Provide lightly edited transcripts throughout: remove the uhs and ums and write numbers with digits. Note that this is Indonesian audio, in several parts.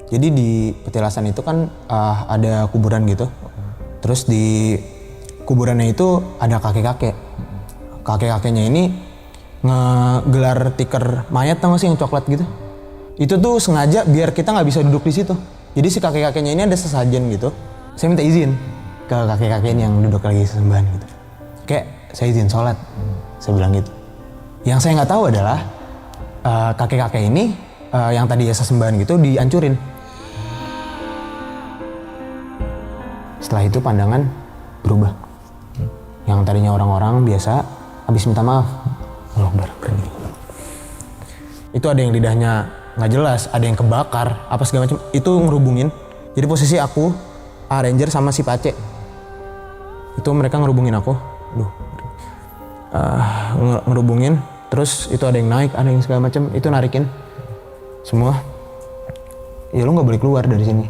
Jadi di petilasan itu kan ada kuburan gitu. Terus di kuburannya itu ada kakek-kakek. Kakek-kakeknya ini ngegelar tikar mayat, tau gak sih yang coklat gitu? Itu tuh sengaja biar kita nggak bisa duduk di situ. Jadi si kakek-kakeknya ini ada sesajen gitu. Saya minta izin ke kakek-kakek ini yang duduk lagi sesembahan gitu. Kayak saya izin sholat, saya bilang gitu. Yang saya nggak tahu adalah kakek-kakek ini yang tadi sesembahan gitu dihancurin. Setelah itu pandangan berubah. Yang tadinya orang-orang biasa habis minta maaf, Allah Akbar, berdiri. Itu ada yang lidahnya nggak jelas, ada yang kebakar, apa segala macam. Itu ngerubungin. Jadi posisi aku, Ranger sama si Pace. Itu mereka ngerubungin aku. Ngerubungin. Terus itu ada yang naik, ada yang segala macam. Itu narikin semua. Ya lu nggak boleh keluar dari sini.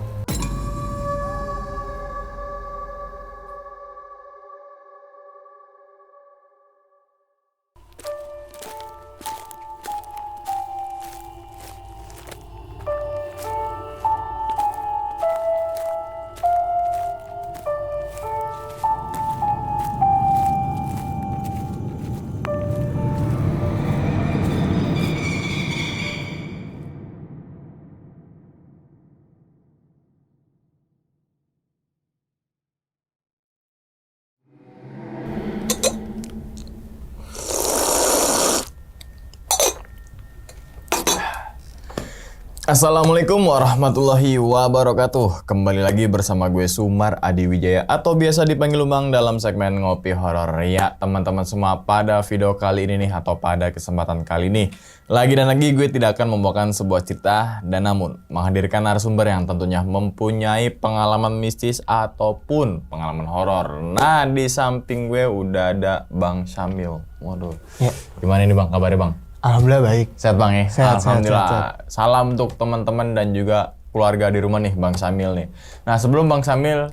Assalamualaikum warahmatullahi wabarakatuh. Kembali lagi bersama gue Sumar Adi Wijaya atau biasa dipanggil Bang dalam segmen Ngopi Horor. Ya teman-teman semua, pada video kali ini nih atau pada kesempatan kali ini lagi gue tidak akan membawakan sebuah cerita dan namun menghadirkan narasumber yang tentunya mempunyai pengalaman mistis ataupun pengalaman horor. Nah, di samping gue udah ada Bang Syamil. Waduh. Ya. Gimana nih Bang kabarnya Bang? Alhamdulillah baik. Sehat Bang ya? Sehat, Alhamdulillah. sehat. Salam untuk teman-teman dan juga keluarga di rumah nih Bang Syamil nih. Nah sebelum Bang Syamil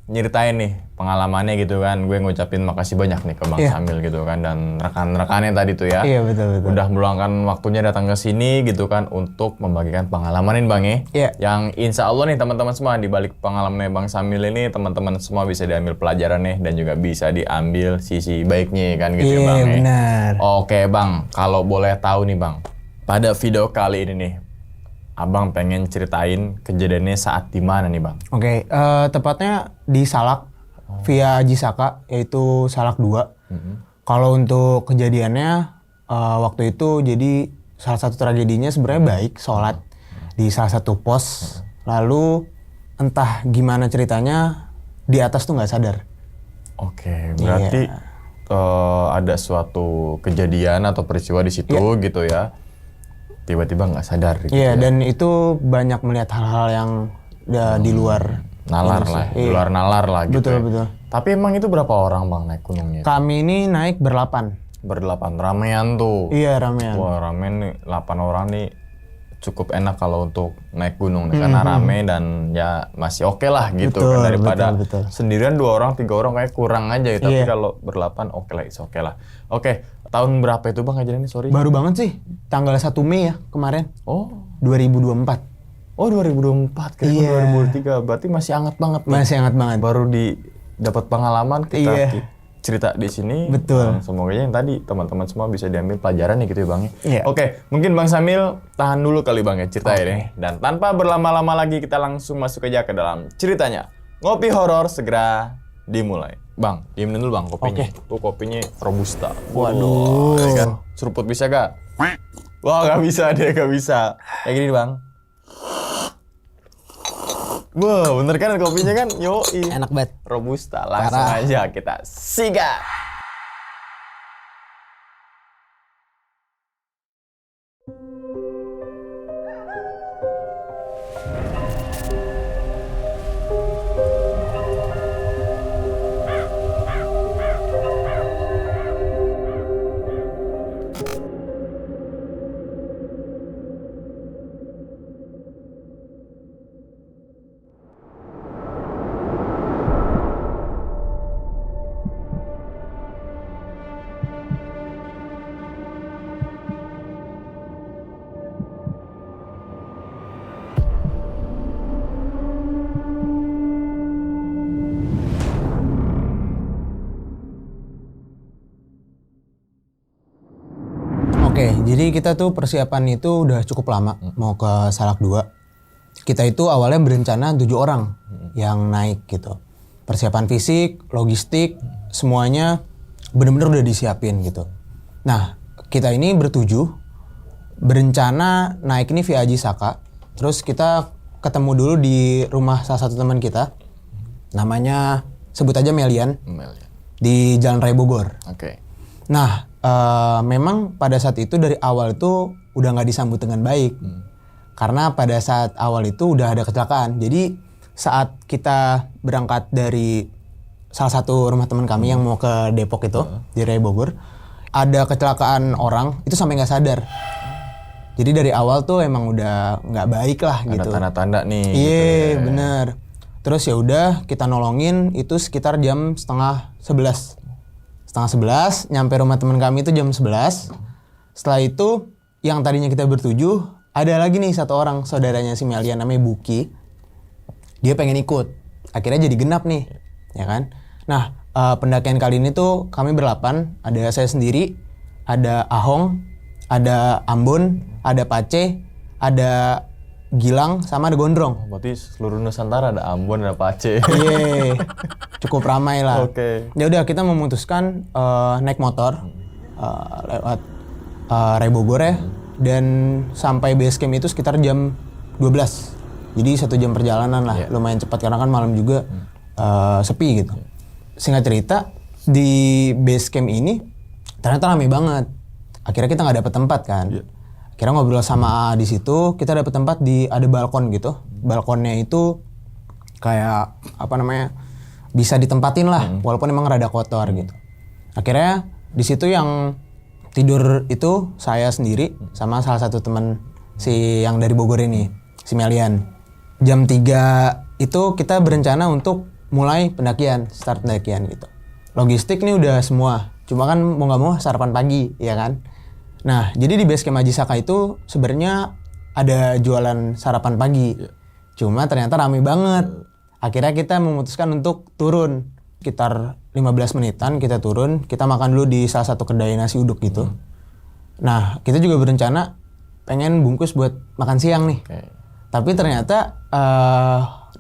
nyeritain nih pengalamannya gitu kan, gue ngucapin makasih banyak nih ke Bang Syamil gitu kan dan rekan-rekannya tadi tuh ya. Iya betul. Udah meluangkan waktunya datang ke sini gitu kan untuk membagikan pengalaman Bang ya. Iya. Yang insya Allah nih teman-teman semua di balik pengalamannya Bang Syamil ini teman-teman semua bisa diambil pelajaran nih dan juga bisa diambil sisi baiknya kan gitu ya Bang. Iya benar. Oke Bang, kalau boleh tahu nih Bang, pada video kali ini nih, Abang pengen ceritain kejadiannya saat di mana nih Bang? Oke, tepatnya di Salak via Jisaka, yaitu Salak 2. Kalau untuk kejadiannya waktu itu jadi salah satu tragedinya sebenarnya baik, sholat di salah satu pos. Lalu entah gimana ceritanya di atas tuh nggak sadar. Oke, berarti ada suatu kejadian atau peristiwa di situ gitu ya. Tiba-tiba nggak sadar gitu ya. Dan itu banyak melihat hal-hal yang di luar nalar lah, di luar nalar lah gitu. Betul. Tapi emang itu berapa orang Bang naik gunungnya? Kami ini naik berdelapan. Ramean tuh. Iya ramean. Wah ramean nih, 8 orang nih cukup enak kalau untuk naik gunung nih, karena rame dan ya masih oke lah gitu. Betul, kan daripada betul. sendirian 2 orang, 3 orang kayak kurang aja gitu. Tapi kalau berdelapan oke lah, oke lah. Oke, tahun berapa itu Bang kejadiannya, sorry? Baru banget sih, tanggal 1 Mei ya kemarin. Oh 2024. Oh 2024, kira 2023, berarti masih hangat banget nih. Masih hangat banget. Baru dapat pengalaman kita cerita di sini. Betul. Semoga yang tadi teman-teman semua bisa diambil pelajaran nih gitu ya Bang. Iya. Oke, mungkin Bang Syamil tahan dulu kali Bang ya ceritanya nih. Dan tanpa berlama-lama lagi kita langsung masuk aja ke dalam ceritanya. Ngopi horor segera dimulai. Bang, diamin dulu Bang kopinya. Tuh kopinya robusta. Waduh. Ya kan? Seruput bisa gak? Wah gak bisa deh, gak bisa. Kayak gini Bang. Wah, bener kan kopinya kan? Yoi. Enak banget. Robusta. Langsung aja kita sikat. Oke, jadi kita tuh persiapan itu udah cukup lama mau ke Salak 2. Kita itu awalnya berencana 7 orang yang naik gitu. Persiapan fisik, logistik, semuanya bener-bener udah disiapin gitu. Nah, kita ini bertujuh berencana naik ini via Haji Saka. Terus kita ketemu dulu di rumah salah satu teman kita. Namanya sebut aja Melian. Di Jalan Raya Bogor. Oke. Nah, memang pada saat itu dari awal itu udah nggak disambut dengan baik. Karena pada saat awal itu udah ada kecelakaan. Jadi saat kita berangkat dari salah satu rumah teman kami yang mau ke Depok itu di Raya Bogor, ada kecelakaan orang itu sampai nggak sadar. Jadi dari awal tuh emang udah nggak baik lah gitu. Ada tanda-tanda nih. Iya, gitu ya. bener. Terus ya udah kita nolongin itu sekitar jam setengah 11. Setengah 11, nyampe rumah teman kami itu jam 11. Setelah itu yang tadinya kita bertujuh, ada lagi nih satu orang saudaranya si Melian namanya Buki. Dia pengen ikut. Akhirnya jadi genap nih, ya kan? Nah, pendakian kali ini tuh kami berlapan, ada saya sendiri, ada Ahong, ada Ambon, ada Pace, ada Gilang, sama ada Gondrong. Berarti seluruh Nusantara ada Ambon, ada Pace. Iya, cukup ramai lah. Oke. Ya udah kita memutuskan naik motor lewat Raya Bogor ya, dan sampai base camp itu sekitar jam 12. Jadi 1 jam perjalanan lah, lumayan cepat karena kan malam juga sepi gitu. Singkat cerita di base camp ini ternyata ramai banget. Akhirnya kita nggak dapet tempat kan. Akhirnya ngobrol sama di situ, kita dapet tempat di ada balkon gitu. Balkonnya itu kayak apa namanya, bisa ditempatin lah, walaupun emang rada kotor gitu. Akhirnya di situ yang tidur itu saya sendiri sama salah satu teman si yang dari Bogor ini, si Melian. Jam 3 itu kita berencana untuk mulai pendakian, start pendakian gitu. Logistik nih udah semua, cuma kan mau nggak mau sarapan pagi, ya kan? Nah, jadi di base camp Haji Saka itu sebenarnya ada jualan sarapan pagi. Cuma ternyata ramai banget. Akhirnya kita memutuskan untuk turun. Sekitar 15 menitan kita turun, kita makan dulu di salah satu kedai nasi uduk gitu. Nah, kita juga berencana pengen bungkus buat makan siang nih. Tapi ternyata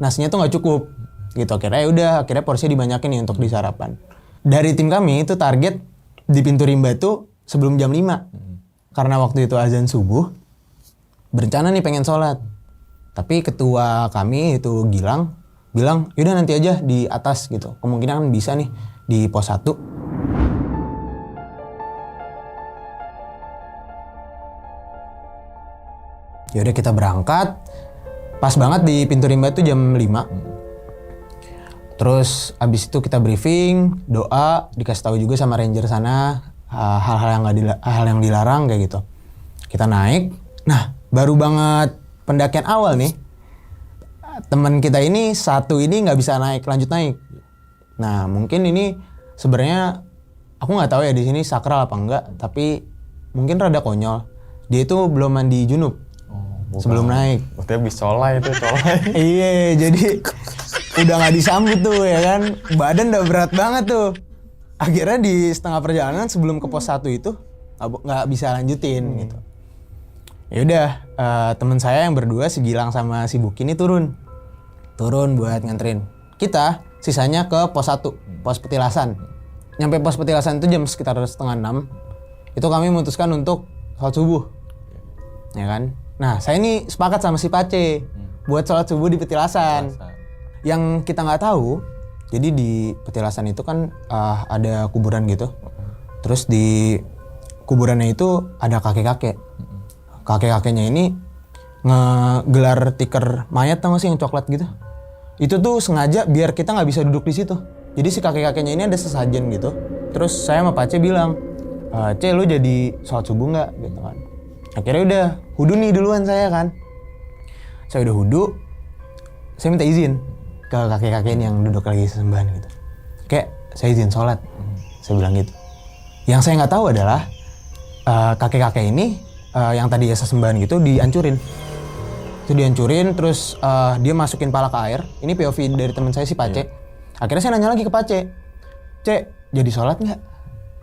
nasinya tuh nggak cukup. Gitu, akhirnya porsinya dibanyakin nih untuk di sarapan. Dari tim kami itu target di pintu rimba tuh sebelum jam 5. Karena waktu itu azan subuh, berencana nih pengen sholat. Tapi ketua kami itu Gilang bilang, yaudah nanti aja di atas gitu. Kemungkinan kan bisa nih di pos 1. Yaudah kita berangkat. Pas banget di pintu rimba itu jam 5. Terus abis itu kita briefing, doa, dikasih tahu juga sama ranger sana hal-hal yang dilarang kayak gitu. Kita naik. Nah, baru banget pendakian awal nih. Teman kita ini satu ini nggak bisa lanjut naik. Nah, mungkin ini sebenarnya aku nggak tahu ya di sini sakral apa enggak, tapi mungkin rada konyol. Dia itu belum mandi junub sebelum naik. Berarti habis colai itu, colai. Iya, jadi udah nggak disambut tuh ya kan. Badan udah berat banget tuh. Akhirnya di setengah perjalanan sebelum ke pos 1 itu nggak bisa lanjutin gitu. Ya udah, teman saya yang berdua si Gilang sama si Buki ini turun buat nganterin kita. Sisanya ke pos 1, pos petilasan. Nyampe pos petilasan itu jam sekitar 5:30. Itu kami memutuskan untuk sholat subuh, ya kan. Nah, saya ini sepakat sama si Pace buat sholat subuh di petilasan. Yang kita nggak tahu, jadi di petilasan itu kan ada kuburan gitu. Terus di kuburannya itu ada kakek-kakek. Kakek-kakeknya ini ngegelar tikar mayat, tau gak sih yang coklat gitu. Itu tuh sengaja biar kita nggak bisa duduk di situ. Jadi si kakek-kakeknya ini ada sesajen gitu. Terus saya sama Pace bilang, Ce lu jadi sholat subuh nggak gitu kan. Akhirnya udah hudu nih duluan saya kan. Saya udah hudu, saya minta izin ke kakek-kakek ini yang duduk lagi sesembahan gitu. Kayak saya izin sholat, saya bilang gitu. Yang saya nggak tahu adalah kakek-kakek ini yang tadi sesembahan gitu dihancurin. Itu dihancurin, terus dia masukin pala ke air. Ini POV dari teman saya si Pace. Akhirnya saya nanya lagi ke Pace, Ce jadi sholat nggak?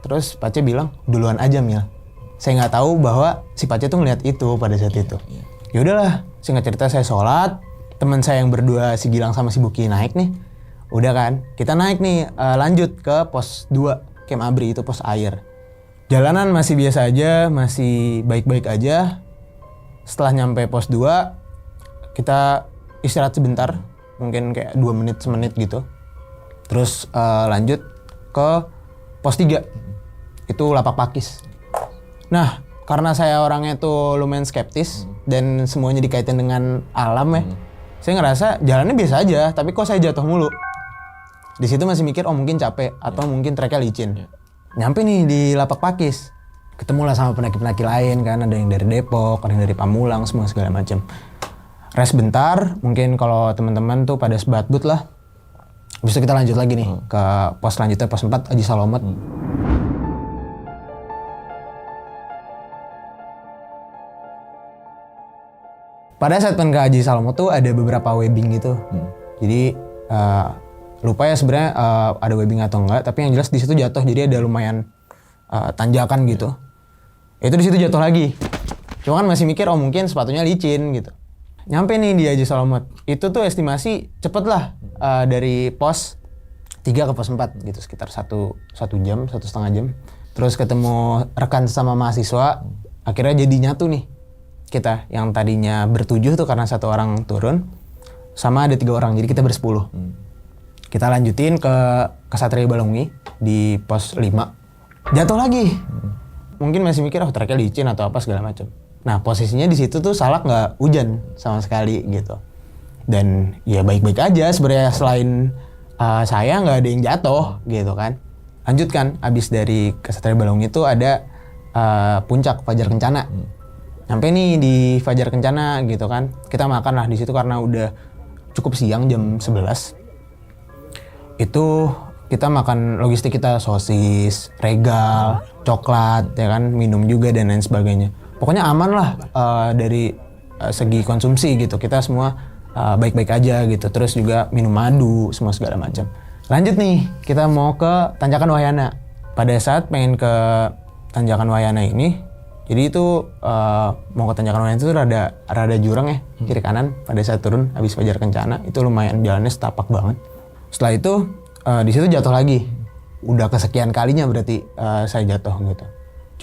Terus Pace bilang duluan aja Mil. Saya nggak tahu bahwa si Pace tuh ngeliat itu pada saat itu. Ya udahlah, singkat cerita saya sholat, teman saya yang berdua si Gilang sama si Buki naik nih. Udah kan, kita naik nih lanjut ke pos 2 Camp Abri, itu pos air. Jalanan masih biasa aja, masih baik-baik aja. Setelah nyampe pos 2, kita istirahat sebentar, mungkin kayak 2 menit, semenit gitu. Terus lanjut ke pos 3, itu Lapak Pakis. Nah, karena saya orangnya tuh lumayan skeptis dan semuanya dikaitin dengan alam ya, saya ngerasa jalannya biasa aja, tapi kok saya jatuh mulu. Di situ masih mikir, oh mungkin capek atau mungkin treknya licin. Nyampe nih di Lapak Pakis, ketemulah sama pendaki-pendaki lain kan, ada yang dari Depok, ada yang dari Pamulang, semua segala macam. Rest bentar, mungkin kalau teman-teman tuh pada sebat but lah. Habis itu kita lanjut lagi nih ke pos selanjutnya, pos 4 Haji Salomet. Pada saat pengen ke Haji Salomet tuh ada beberapa webbing gitu. Jadi lupa ya sebenarnya ada webbing atau enggak, tapi yang jelas di situ jatuh, jadi ada lumayan tanjakan gitu. Itu di situ jatuh lagi. Cuma kan masih mikir oh mungkin sepatunya licin gitu. Nyampe nih di Haji Salomet. Itu tuh estimasi cepet lah dari pos 3 ke pos 4 gitu, sekitar 1 jam, 1,5 jam. Terus ketemu rekan sama mahasiswa, akhirnya jadi nyatu nih. Kita yang tadinya ber-7 tuh karena 1 orang turun, sama ada 3 orang, jadi kita ber-10. Kita lanjutin ke Satria Balongi di pos 5. Jatuh lagi. Mungkin masih mikir treknya licin atau apa segala macam. Nah, posisinya di situ tuh Salak nggak hujan sama sekali gitu. Dan ya baik-baik aja sebenarnya, selain saya nggak ada yang jatuh gitu kan. Lanjutkan, abis dari Satria Balongi itu ada puncak Fajar Kencana. Sampai nih di Fajar Kencana gitu kan, kita makan lah di situ karena udah cukup siang, jam 11. Itu kita makan logistik kita, sosis, regal, coklat, ya kan, minum juga dan lain sebagainya. Pokoknya aman lah dari segi konsumsi gitu. Kita semua baik-baik aja gitu. Terus juga minum madu, semua segala macam. Lanjut nih, kita mau ke Tanjakan Wahyana. Pada saat pengen ke Tanjakan Wahyana ini, jadi itu mau ke Tanjakan Wahyana itu rada jurang ya, kiri kanan. Pada saat turun habis Fajar Kencana itu lumayan jalannya setapak banget. Setelah itu di situ jatuh lagi. Udah kesekian kalinya berarti saya jatuh gitu.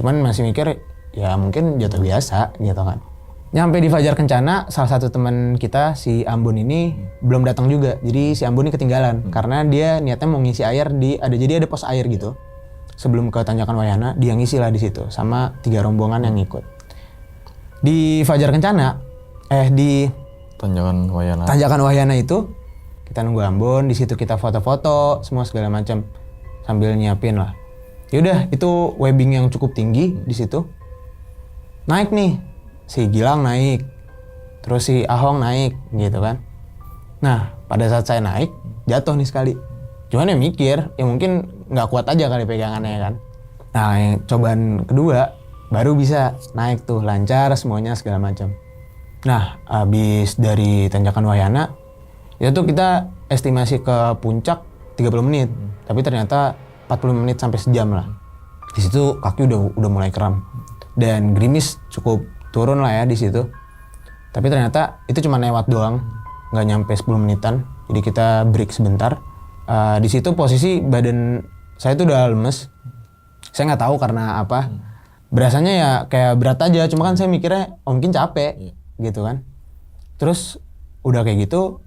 Cuman masih mikir ya mungkin jatuh biasa gitu kan. Nyampe di Fajar Kencana, salah satu teman kita si Ambon ini belum datang juga. Jadi si Ambon ini ketinggalan karena dia niatnya mau ngisi air jadi ada pos air gitu. Sebelum ke Tanjakan Wahyana, dia ngisi lah di situ sama 3 rombongan yang ikut. Di Fajar Kencana, di Tanjakan Wahyana itu kita nunggu Ambon, di situ kita foto-foto, semua segala macam sambil nyiapin lah. Yaudah, itu webbing yang cukup tinggi di situ. Naik nih, si Gilang naik, terus si Ahong naik gitu kan. Nah, pada saat saya naik, jatuh nih sekali. Cuman ya mikir, ya mungkin nggak kuat aja kali pegangannya kan. Nah, yang cobaan kedua baru bisa naik tuh lancar semuanya segala macam. Nah, habis dari Tanjakan Wahyana, itu kita estimasi ke puncak 30 menit, tapi ternyata 40 menit sampai sejam lah. Di situ kaki udah mulai kram dan gerimis cukup turun lah ya di situ. Tapi ternyata itu cuma lewat doang, nggak nyampe 10 menitan. Jadi kita break sebentar. Di situ posisi badan saya tuh udah lemes. Saya nggak tahu karena apa. Berasanya ya kayak berat aja. Cuma kan saya mikirnya mungkin capek gitu kan. Terus udah kayak gitu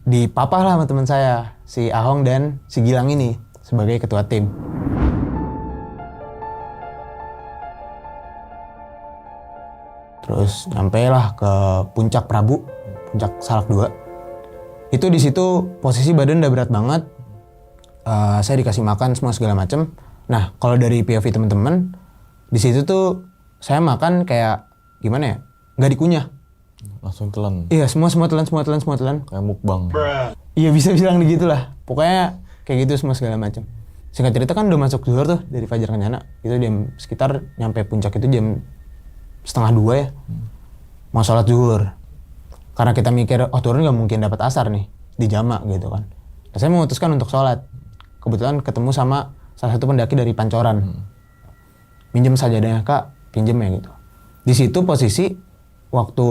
dipapah lah sama teman saya, si Ahong dan si Gilang ini sebagai ketua tim. Terus nyampailah ke puncak Prabu, puncak Salak 2. Itu di situ posisi badan udah berat banget. Saya dikasih makan semua segala macem. Nah, kalau dari POV teman-teman, di situ tuh saya makan kayak gimana ya? Nggak dikunyah. Langsung telan. Iya, semua telan. Kayak mukbang. Iya, bisa bilang gitu lah. Pokoknya kayak gitu semua segala macam. Singkat cerita kan udah masuk zuhur tuh dari Fajar Kencana. Itu jam sekitar nyampe puncak itu jam 1:30 ya. Mau sholat zuhur. Karena kita mikir, turun nggak mungkin dapat asar nih di jamak gitu kan. Nah, saya memutuskan untuk sholat. Kebetulan ketemu sama salah satu pendaki dari Pancoran. minjem sajadahnya kak, pinjem ya gitu. Di situ posisi waktu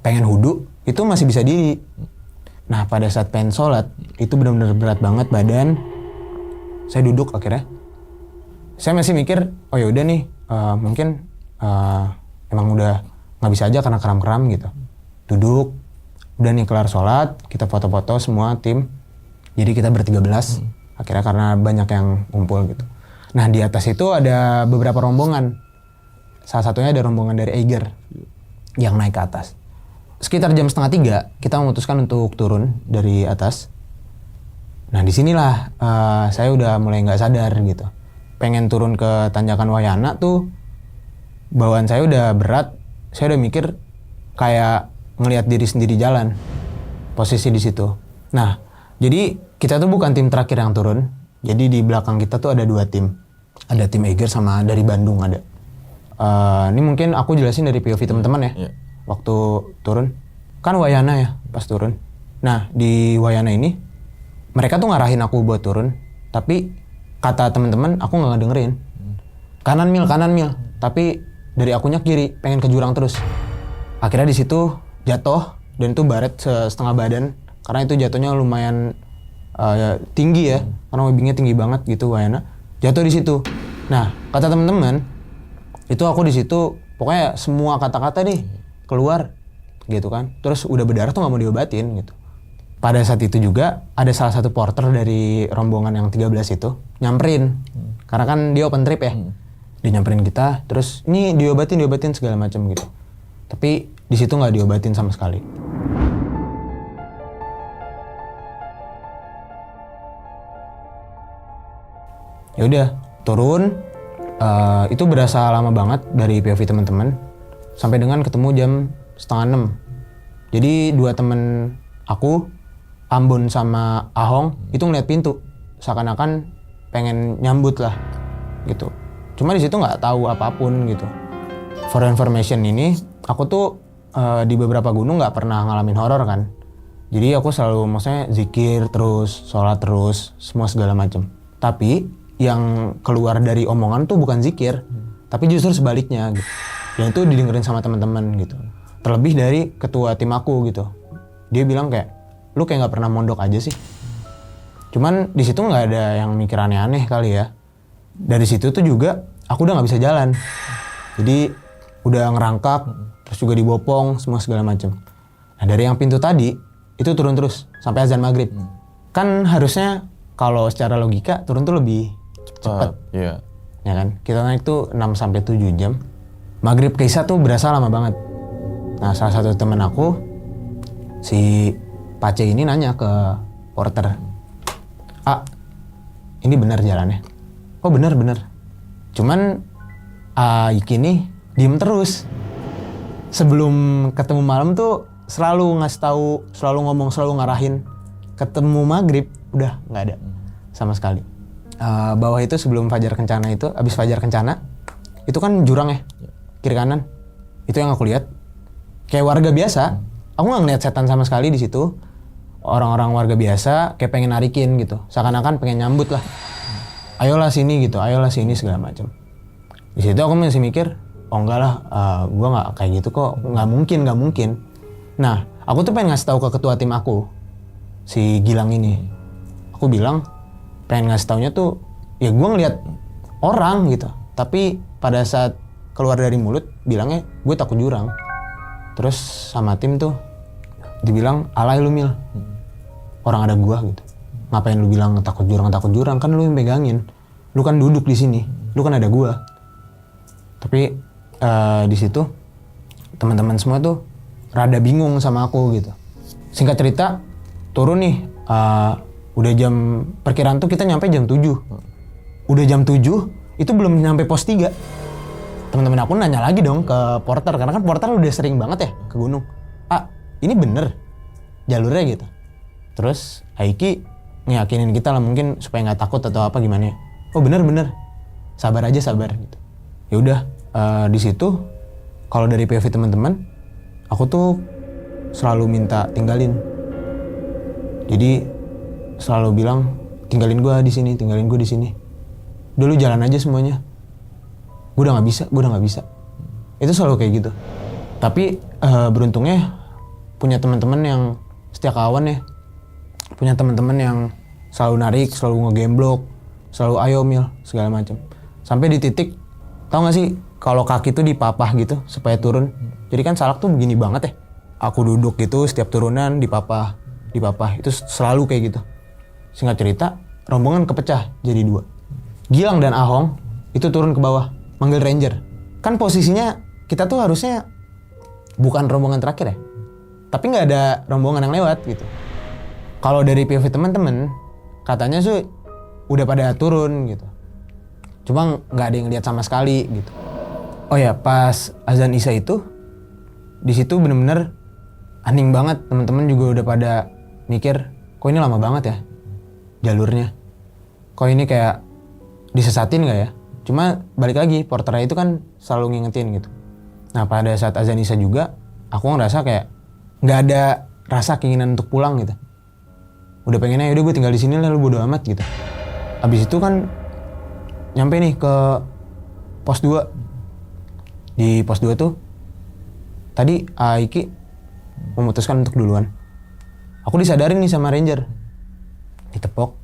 pengen wudu itu masih bisa diri. Nah pada saat pengen sholat itu benar-benar berat banget badan. Saya duduk akhirnya. Saya masih mikir, oh yaudah nih mungkin emang udah nggak bisa aja karena kram-kram gitu. Duduk, udah nih kelar sholat, kita foto-foto semua tim. Jadi kita ber-13 akhirnya karena banyak yang ngumpul gitu. Nah di atas itu ada beberapa rombongan. Salah satunya ada rombongan dari Eiger yang naik ke atas. Sekitar jam 2:30 kita memutuskan untuk turun dari atas. Nah disinilah saya udah mulai nggak sadar gitu. Pengen turun ke tanjakan Wayana tuh bawaan saya udah berat. Saya udah mikir kayak ngelihat diri sendiri jalan. Posisi di situ. Nah jadi kita tuh bukan tim terakhir yang turun. Jadi di belakang kita tuh ada 2 tim. Ada tim Eiger sama dari Bandung ada. Ini mungkin aku jelasin dari POV teman-teman ya. Waktu turun. Kan Wayana ya pas turun. Nah di Wayana ini mereka tuh ngarahin aku buat turun. Tapi kata teman-teman aku nggak ngedengerin. Kanan mil. Tapi dari akunya kiri pengen ke jurang terus. Akhirnya di situ jatuh dan itu baret setengah badan. Karena itu jatuhnya lumayan tinggi ya. Karena webbingnya tinggi banget gitu Wayana. Jatuh di situ. Nah, kata teman-teman, itu aku di situ pokoknya semua kata-kata nih keluar gitu kan. Terus udah berdarah tuh nggak mau diobatin gitu. Pada saat itu juga ada salah satu porter dari rombongan yang 13 itu nyamperin. Karena kan dia open trip ya. Dia nyamperin kita, terus ini diobatin segala macam gitu. Tapi di situ nggak diobatin sama sekali. Ya udah turun, itu berasa lama banget dari POV teman-teman sampai dengan ketemu jam 5:30. Jadi 2 temen aku, Ambon sama Ahong itu ngeliat pintu seakan-akan pengen nyambut lah gitu. Cuma di situ nggak tahu apapun gitu. For information ini aku tuh di beberapa gunung nggak pernah ngalamin horor kan. Jadi aku selalu maksudnya zikir terus, sholat terus, semua segala macam. Tapi yang keluar dari omongan tuh bukan zikir, tapi justru sebaliknya gitu. Dan itu didengerin sama teman-teman gitu. Terlebih dari ketua tim aku gitu. Dia bilang kayak, lu kayak nggak pernah mondok aja sih. Cuman di situ nggak ada yang mikir aneh-aneh kali ya. Dari situ tuh juga aku udah nggak bisa jalan. Jadi udah ngerangkak, terus juga dibopong, semua segala macam. Nah dari yang pintu tadi itu turun terus sampai azan maghrib. Kan harusnya kalau secara logika turun tuh lebih cepet. Iya. Ya kan? Kita naik tuh 6-7 jam. Maghrib ke Isya tuh berasa lama banget. Nah salah satu temen aku, si Pace ini nanya ke porter. Ini benar jalannya? Oh benar. Cuman Iki nih diem terus. Sebelum ketemu malam tuh selalu ngasih tahu, selalu ngomong, selalu ngarahin. Ketemu maghrib udah nggak ada sama sekali. Bawah itu sebelum Fajar Kencana itu, abis Fajar Kencana itu kan jurang ya, kiri kanan. Itu yang aku lihat kayak warga biasa. Aku nggak ngeliat setan sama sekali di situ. Orang-orang warga biasa kayak pengen narikin gitu, seakan-akan pengen nyambut lah. Ayolah sini gitu, ayolah sini segala macam. Di situ aku masih mikir, oh enggak lah, gue nggak kayak gitu kok, nggak mungkin. Nah, aku tuh pengen ngasih tahu ke ketua tim aku, si Gilang ini. Aku bilang pengen ngasih taunya tuh ya gue ngeliat orang gitu, tapi pada saat keluar dari mulut bilangnya gue takut jurang. Terus sama tim tuh dibilang alay lu Mil, orang ada gua gitu, ngapain lu bilang takut jurang, kan lu yang pegangin, lu kan duduk di sini, lu kan ada gua. Tapi di situ teman-teman semua tuh rada bingung sama aku gitu. Singkat cerita turun nih, udah jam perkiraan tuh kita nyampe jam 7. Udah jam 7 itu belum nyampe pos 3. Teman-teman aku nanya lagi dong ke porter, karena kan porter udah sering banget ya ke gunung. Ini bener jalurnya gitu. Terus Aiki ngeyakinin kita lah mungkin supaya nggak takut atau apa gimana. Oh bener, sabar gitu. Ya udah di situ kalau dari POV teman-teman, aku tuh selalu minta tinggalin. Jadi selalu bilang tinggalin gue di sini. Udah lu jalan aja semuanya. gue udah nggak bisa. Itu selalu kayak gitu. Tapi beruntungnya punya teman-teman yang setia kawan ya, punya teman-teman yang selalu narik, selalu ngegemblok, selalu ayo Mil segala macam. Sampai di titik, tau gak sih kalau kaki tuh dipapah gitu supaya turun. Jadi kan salak tuh begini banget ya. Aku duduk gitu setiap turunan dipapah, itu selalu kayak gitu. Singkat cerita, rombongan kepecah jadi 2. Gilang dan Ahong itu turun ke bawah, manggil ranger. Kan posisinya kita tuh harusnya bukan rombongan terakhir ya, tapi nggak ada rombongan yang lewat gitu. Kalau dari POV teman-teman, katanya sih udah pada turun gitu. Cuma nggak ada yang lihat sama sekali gitu. Oh ya, pas azan Isya itu, di situ bener-bener hening banget. Teman-teman juga udah pada mikir, kok ini lama banget ya jalurnya. Kok ini kayak disesatin nggak ya? Cuma balik lagi, porternya itu kan selalu ngingetin gitu. Nah pada saat azan Isya juga, aku ngerasa kayak nggak ada rasa keinginan untuk pulang gitu. Udah pengennya yaudah gue tinggal di sini lah, lu bodo amat gitu. Abis itu kan nyampe nih ke pos 2. Di pos 2 tuh tadi Aiki memutuskan untuk duluan. Aku disadarin nih sama ranger. Ditepok,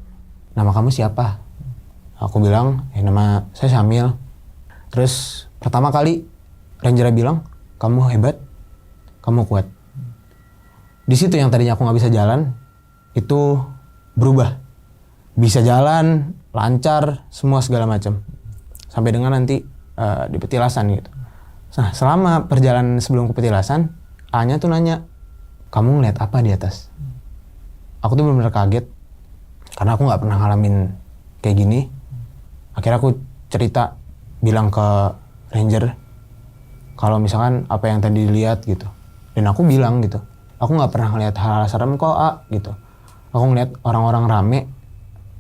nama kamu siapa? Aku bilang, nama saya Syamil. Terus pertama kali rangernya bilang, kamu hebat, kamu kuat. Di situ yang tadinya aku nggak bisa jalan, itu berubah. Bisa jalan, lancar, semua segala macam. Sampai dengan nanti di petilasan gitu. Nah selama perjalanan sebelum ke petilasan, A-nya tuh nanya, kamu ngeliat apa di atas? Aku tuh benar-benar kaget, karena aku nggak pernah ngalamin kayak gini. Akhirnya aku cerita, bilang ke ranger, kalau misalkan apa yang tadi dilihat gitu. Dan aku bilang gitu, aku nggak pernah ngeliat hal-hal serem kok A gitu. Aku ngeliat orang-orang rame,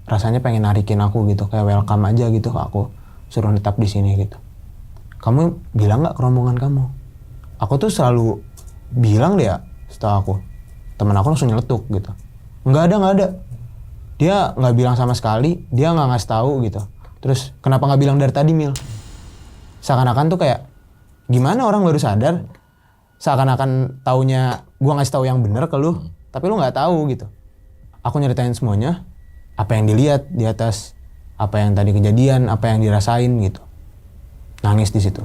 rasanya pengen narikin aku gitu, kayak welcome aja gitu, aku suruh tetap di sini gitu. Kamu bilang nggak ke rombongan kamu? Aku tuh selalu bilang deh ya, setelah aku, teman aku langsung nyeletuk gitu. Nggak ada. Dia nggak bilang sama sekali, dia nggak ngasih tahu gitu. Terus kenapa nggak bilang dari tadi Mil? Seakan-akan tuh kayak gimana orang baru sadar, seakan-akan taunya gua ngasih tahu yang bener ke lu, tapi lu nggak tahu gitu. Aku nyeritain semuanya, apa yang dilihat di atas, apa yang tadi kejadian, apa yang dirasain gitu. Nangis di situ.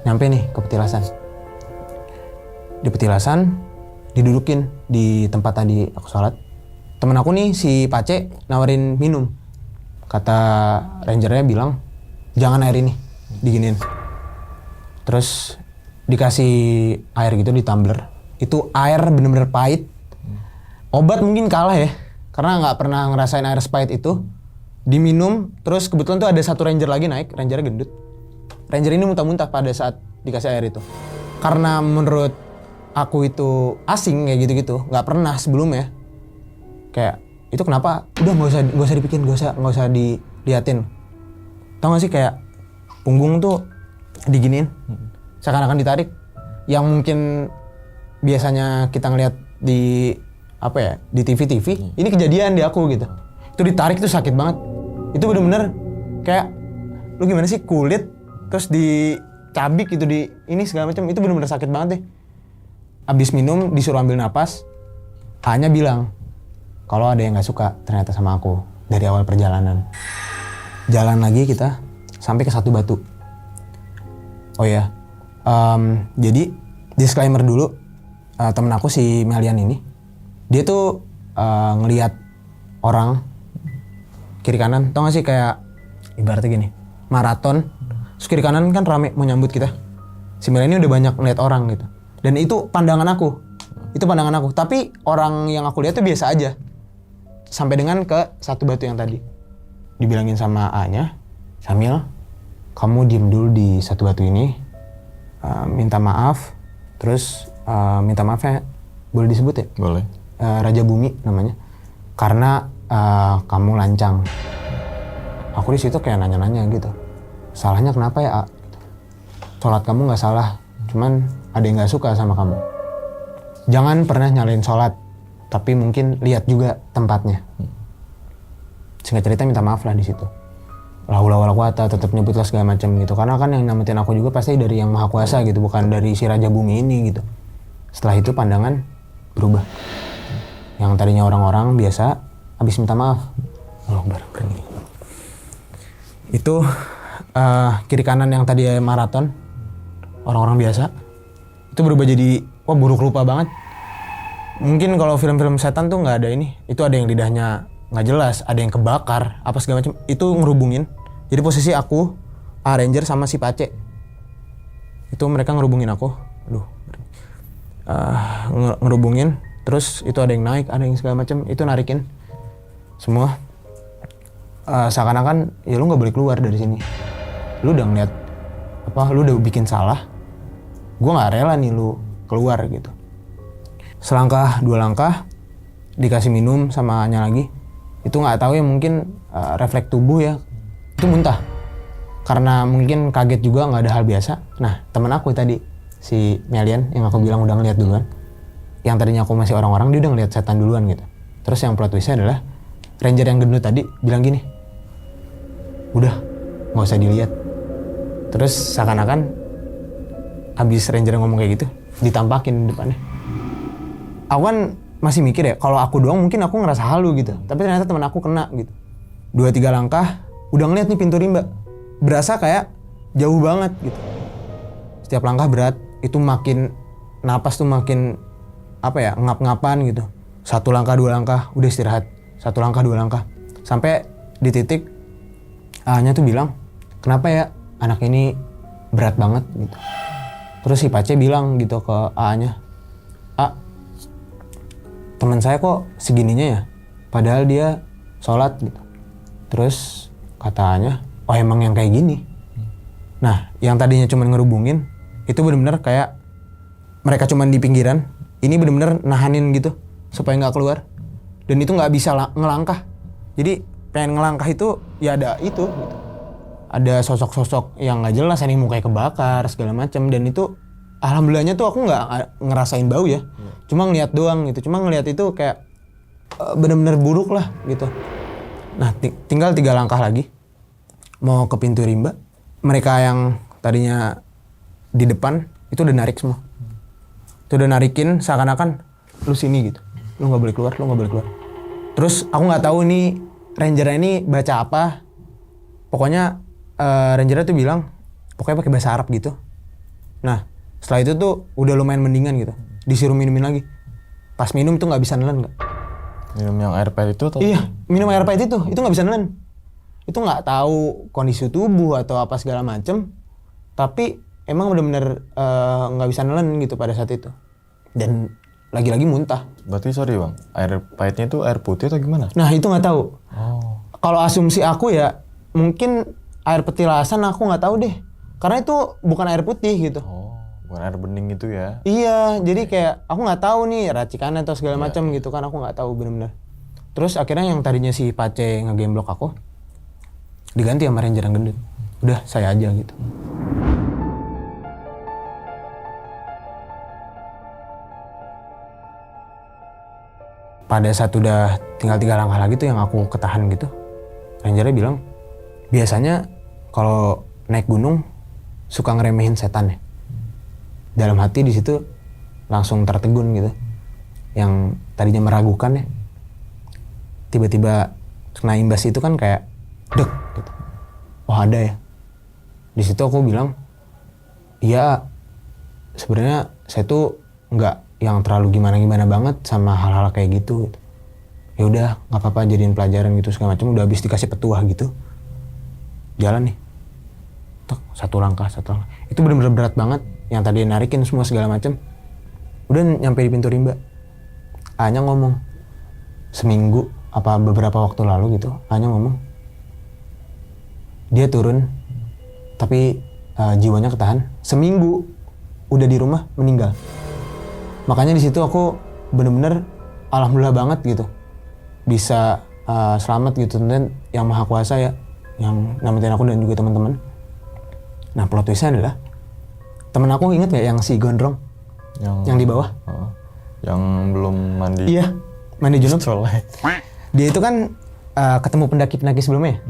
Nyampe nih ke petilasan. Di petilasan, didudukin di tempat tadi aku sholat. Temen aku nih si Pace nawarin minum. Kata rangernya bilang, jangan air ini, diginin. Terus dikasih air gitu di tumbler. Itu air bener-bener pahit. Obat mungkin kalah ya, karena nggak pernah ngerasain air sepahit itu. Diminum, terus kebetulan tuh ada satu ranger lagi naik, rangernya gendut. Ranger ini muntah-muntah pada saat dikasih air itu. Karena menurut aku itu asing kayak gitu-gitu, nggak pernah sebelumnya. Kayak itu kenapa? Udah nggak usah dipikirin, nggak usah diliatin. Tahu nggak sih kayak punggung tuh diginiin, seakan-akan ditarik. Yang mungkin biasanya kita ngeliat di apa ya, di TV-TV, ini kejadian di aku gitu. Itu ditarik tuh sakit banget. Itu bener-bener kayak lu gimana sih kulit terus dicabik gitu di ini segala macam, itu bener-bener sakit banget deh. Abis minum disuruh ambil napas, hanya bilang kalau ada yang nggak suka ternyata sama aku dari awal perjalanan. Jalan lagi kita sampai ke Satu Batu. Oh ya, jadi disclaimer dulu, temen aku si Melian ini, dia tuh ngelihat orang kiri kanan, tau gak sih kayak ibaratnya gini, maraton, terus kiri kanan kan rame mau nyambut kita. Si Melian ini udah banyak ngeliat orang gitu. Dan itu pandangan aku, tapi orang yang aku lihat tuh biasa aja. Sampai dengan ke Satu Batu yang tadi. Dibilangin sama A-nya, Syamil, kamu diem dulu di Satu Batu ini, minta maaf, terus minta maafnya boleh disebut ya? Boleh. Raja Bumi namanya, karena kamu lancang. Aku di situ kayak nanya-nanya gitu, salahnya kenapa ya A? Sholat kamu nggak salah, cuman ada yang nggak suka sama kamu. Jangan pernah nyalain sholat, tapi mungkin lihat juga tempatnya. Singkat cerita minta maaf lah di situ. La haula wala quwata, tetap nyebut lah segala macam gitu. Karena kan yang namatin aku juga pasti dari yang maha kuasa gitu, bukan dari si raja bumi ini gitu. Setelah itu pandangan berubah. Yang tadinya orang-orang biasa, habis minta maaf. Allah Akbar, berani. Itu kiri kanan yang tadi maraton, orang-orang biasa, itu berubah jadi, wah buruk rupa banget. Mungkin kalau film-film setan tuh nggak ada ini. Itu ada yang lidahnya nggak jelas, ada yang kebakar, apa segala macam. Itu ngerubungin. Jadi posisi aku, Ranger sama si Pace. Itu mereka ngerubungin aku. Aduh. Ngerubungin. Terus itu ada yang naik, ada yang segala macam. Itu narikin. Semua. Seakan-akan, ya lu nggak boleh keluar dari sini. Lu udah ngeliat, lu udah bikin salah. Gue nggak rela nih lu keluar gitu. Selangkah, 2 langkah, dikasih minum sama Anya lagi. Itu nggak tahu ya, mungkin refleks tubuh ya. Itu muntah. Karena mungkin kaget juga, nggak ada hal biasa. Nah, teman aku tadi, si Melian yang aku bilang udah ngeliat duluan. Yang tadinya aku masih orang-orang, dia udah ngeliat setan duluan gitu. Terus yang plot twistnya adalah, Ranger yang gendut tadi bilang gini, udah, nggak usah dilihat. Terus seakan-akan, habis Ranger ngomong kayak gitu, ditampakin di depannya. Aku kan masih mikir ya, kalau aku doang mungkin aku ngerasa halu gitu. Tapi ternyata teman aku kena gitu. 2-3 langkah, udah ngeliat nih pintu rimba. Berasa kayak jauh banget gitu. Setiap langkah berat, itu makin, napas tuh makin, ngap-ngapan gitu. 1 langkah, 2 langkah, udah istirahat. 1 langkah, 2 langkah. Sampai di titik, A-nya tuh bilang, kenapa ya anak ini berat banget gitu. Terus si Pace bilang gitu ke A-nya, teman saya kok segininya ya, padahal dia sholat gitu. Terus katanya, oh emang yang kayak gini. Nah, yang tadinya cuma ngerubungin, itu benar-benar kayak mereka cuma di pinggiran, ini benar-benar nahanin gitu supaya nggak keluar. Dan itu nggak bisa ngelangkah. Jadi pengen ngelangkah itu ya ada itu. Gitu. Ada sosok-sosok yang nggak jelas, yang mukanya kebakar segala macam. Dan itu alhamdulillahnya tuh aku nggak ngerasain bau ya. Cuma ngeliat doang gitu. Cuma ngeliat itu kayak bener-bener buruk lah gitu. Nah tinggal 3 langkah lagi. Mau ke pintu rimba. Mereka yang tadinya di depan itu udah narik semua. Itu udah narikin seakan-akan lu sini gitu. Lu gak boleh keluar, lu gak boleh keluar. Terus aku gak tahu nih Rangernya ini baca apa. Pokoknya Rangernya tuh bilang pokoknya pakai bahasa Arab gitu. Nah setelah itu tuh udah lumayan mendingan gitu. Disuruh minumin lagi. Pas minum tuh nggak bisa nelen nggak? Minum yang air pahit itu atau? Iya, minum air pahit itu nggak bisa nelen. Itu nggak tahu kondisi tubuh atau apa segala macem. Tapi emang benar-benar nggak bisa nelen gitu pada saat itu. Dan lagi-lagi muntah. Berarti sorry bang, air pahitnya itu air putih atau gimana? Nah itu nggak tahu. Oh. Kalau asumsi aku ya mungkin air petilasan, aku nggak tahu deh. Karena itu bukan air putih gitu. Oh. Bukan air bening itu ya? Iya, jadi kayak aku nggak tahu nih racikan atau segala macam gitu kan, aku nggak tahu benar-benar. Terus akhirnya yang tadinya si Pace nge-gameblok aku diganti sama Ranger yang gendut. Udah saya aja gitu. Pada saat udah tinggal 3 langkah lagi tuh yang aku ketahan gitu, Rangernya bilang biasanya kalau naik gunung suka ngeremehin setan ya. Dalam hati di situ langsung tertegun gitu. Yang tadinya meragukan ya. Tiba-tiba kena imbas itu kan kayak dek gitu. Oh ada ya. Di situ aku bilang, iya sebenarnya saya tuh nggak yang terlalu gimana-gimana banget sama hal-hal kayak gitu. Ya udah nggak apa-apa, jadiin pelajaran gitu segala macam. Udah habis dikasih petuah gitu. Jalan nih. Tek, 1 langkah. Itu benar-benar berat banget. Yang tadi narikin semua segala macam, udah nyampe di pintu rimba. A-nya ngomong, seminggu apa beberapa waktu lalu gitu, A-nya ngomong, dia turun, tapi jiwanya ketahan. Seminggu udah di rumah meninggal. Makanya di situ aku bener-bener alhamdulillah banget gitu, bisa selamat gitu. Dan yang maha kuasa ya, yang namatin aku dan juga teman-teman. Nah plot twistnya adalah, temen aku inget gak yang si gondrong? Yang di bawah? Yang belum mandi? Iya, mandi junub. Soleh. Dia itu kan ketemu pendaki-pendaki sebelumnya.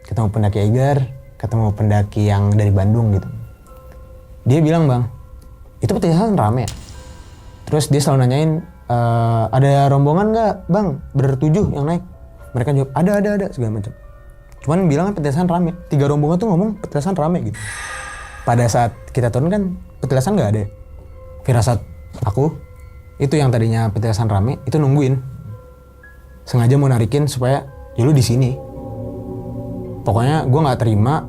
Ketemu pendaki Eiger, ketemu pendaki yang dari Bandung gitu. Dia bilang, "Bang, itu petilasan rame ya?" Terus dia selalu nanyain, "Ada rombongan nggak, Bang? Bertujuh yang naik?" Mereka jawab, ada, segala macam. Cuman bilang kan petilasan rame. 3 rombongan tuh ngomong petilasan rame gitu. Pada saat kita turun kan petilasan nggak ada. Firasat aku, itu yang tadinya petilasan rame, itu nungguin. Sengaja mau narikin supaya ya lu di sini. Pokoknya gue nggak terima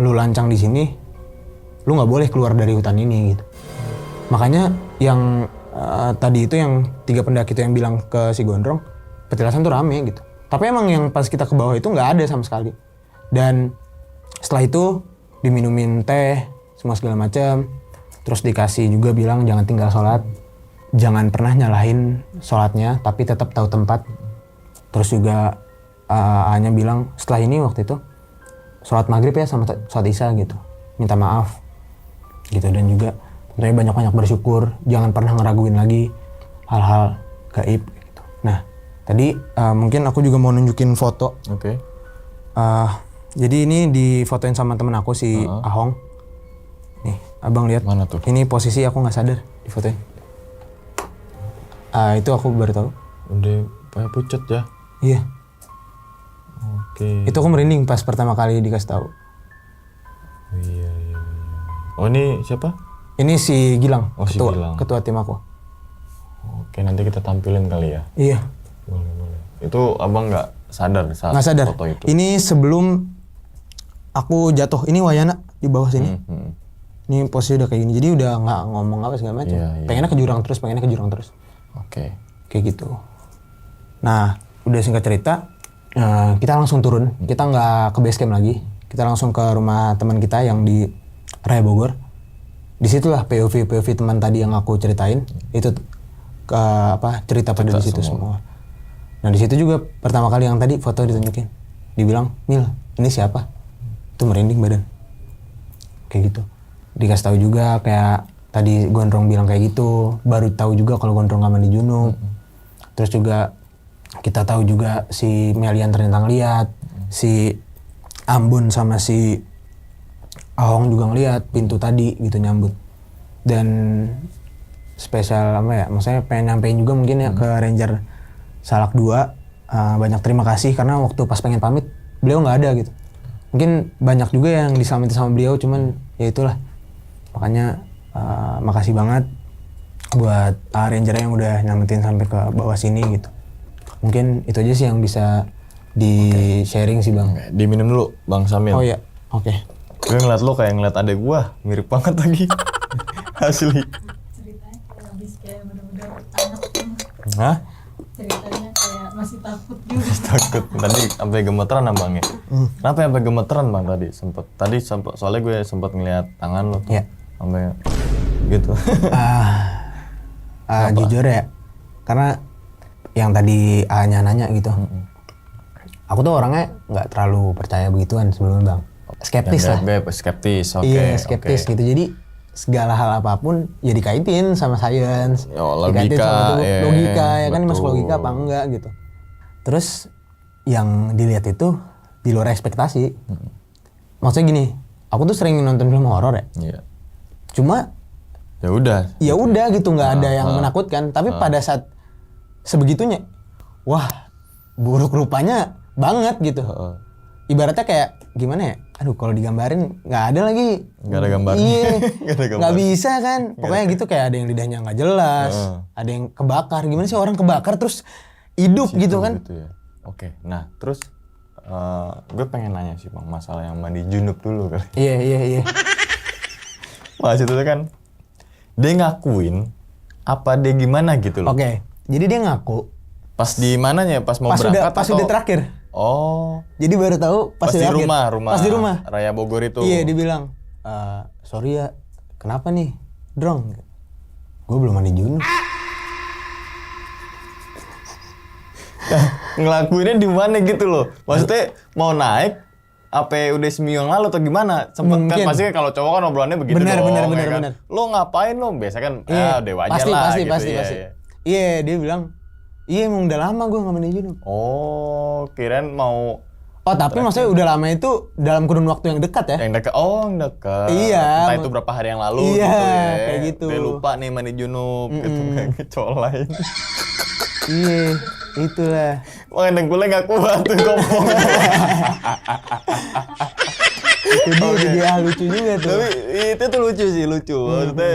lu lancang di sini, lu nggak boleh keluar dari hutan ini gitu. Makanya yang tadi itu yang 3 pendaki itu yang bilang ke si Gondrong, petilasan tuh rame gitu. Tapi emang yang pas kita ke bawah itu nggak ada sama sekali. Dan setelah itu diminumin teh, semua segala macam. Terus dikasih juga bilang jangan tinggal sholat, jangan pernah nyalahin sholatnya, tapi tetap tahu tempat. Terus juga A-nya bilang setelah ini waktu itu sholat maghrib ya sama sholat isya gitu, minta maaf gitu. Dan juga tentunya banyak-banyak bersyukur, jangan pernah ngeraguin lagi hal-hal gaib gitu. Nah tadi mungkin aku juga mau nunjukin foto. Oke. Jadi ini difotoin sama temen aku si Ahong. Nih abang lihat. Mana tuh? Ini posisi aku nggak sadar difotoin. Itu aku baru tahu. Udah kayak pucet ya. Iya. Oke. Itu aku merinding pas pertama kali dikasih tahu. Iya. Oh ini siapa? Ini si Gilang, Oh, si Gilang. ketua tim aku. Oke, nanti kita tampilin kali ya. Iya. Boleh. Itu abang nggak sadar saat Nggak sadar. foto itu? Ini sebelum aku jatuh. Ini Wayana di bawah sini. Ini posisi udah kayak gini. Jadi udah nggak ngomong apa segala macam. Iya. Pengennya ke jurang terus. Oke. Kayak gitu. Nah, udah singkat cerita, kita langsung turun. Kita nggak ke base camp lagi. Kita langsung ke rumah teman kita yang di Raya Bogor. Disitulah POV teman tadi yang aku ceritain. Itu cerita pada di situ semua. Nah di situ juga pertama kali yang tadi foto ditunjukin. Dibilang, "Mil, ini siapa?" Itu merinding badan. Kayak gitu. Dikasih tahu juga kayak tadi Gondrong bilang kayak gitu. Baru tahu juga kalau Gondrong nggak mandi junub. Terus juga kita tahu juga si Melian ternyata ngeliat, si Ambon sama si Ahong juga ngeliat pintu tadi gitu nyambut. Dan spesial apa ya, maksudnya pengen nyampein juga mungkin ya ke Ranger Salak 2, banyak terima kasih karena waktu pas pengen pamit beliau nggak ada gitu. Mungkin banyak juga yang diselamatin sama beliau, cuman ya itulah. Makanya makasih banget buat Ranger yang udah nyelamatin sampai ke bawah sini gitu. Mungkin itu aja sih yang bisa di-sharing sih Bang. Oke, diminum dulu Bang Samil. Oh iya, oke. Gue ngeliat lo kayak ngeliat adek gua, mirip banget lagi. Asli. Ceritanya kayak habis kayak bener-bener anak tuh. Hah? Ceritanya kayak masih takut juga. Takut. Tadi sampai gemeteran abangnya. Kenapa sampai gemeteran Bang tadi? Tadi soalnya gue sempet ngeliat tangan lo. Iya. Sampai gitu. Jujur ya, karena yang tadi A-nya nanya gitu. Aku tuh orangnya nggak terlalu percaya begituan sebelumnya Bang. Skeptis lah. Skeptis, oke. Iya, skeptis gitu. Jadi segala hal apapun ya dikaitin sama sains, dikaitin sama logika ya kan, masuk logika apa enggak gitu. Terus yang dilihat itu di luar ekspektasi. Maksudnya gini, aku tuh sering nonton film horor ya. Iya. Cuma Ya udah gitu, nggak ada yang menakutkan. Tapi pada saat sebegitunya, wah buruk rupanya banget gitu. Ibaratnya kayak gimana ya? Aduh kalau digambarin nggak ada lagi. Nggak ada gambar. Iya. Nggak ada gambar. Nggak bisa kan. Pokoknya gitu kayak ada yang lidahnya nggak jelas. Ada yang kebakar. Gimana sih orang kebakar terus hidup gitu kan. Gitu ya. Oke. Nah terus gue pengen nanya sih Bang. Masalah yang mandi junub dulu kali. Iya. Mas itu kan. Dia ngakuin apa dia gimana gitu loh. Oke. Jadi dia ngaku. Pas di mananya? Pas mau berangkat Pas udah terakhir. Oh. Jadi baru tahu pas di terakhir. rumah. Pas di rumah. Raya Bogor itu. Iya, dia bilang, sorry ya, kenapa nih, Drong? Gue belum mandi junub. Ngelakuinnya di mana gitu loh. Maksudnya mau naik apa udah seminggu yang lalu atau gimana? Sempet kan pasti kan kalau cowok kan obrolannya begitu bener, dong. Bener. Lo ngapain lo? Biasa kan Iya, dewa aja lah gitu. Pasti. Iya, dia bilang, Iya emang udah lama gue nggak mandi junub. Oh, kirain mau Oh tapi maksudnya udah lama itu dalam kurun waktu yang dekat ya? yang dekat. Oh, yang dekat. Iya. Entah itu berapa hari yang lalu Iya, gitu ya. kayak gitu. Dia lupa nih mandi junub gitu kayak ngecolai. Iya, itulah. Makanya dengkulnya nggak kuat tuh ngomong. Itu dia jadi lucu juga tuh. Tapi itu tuh lucu sih, lucu. Maksudnya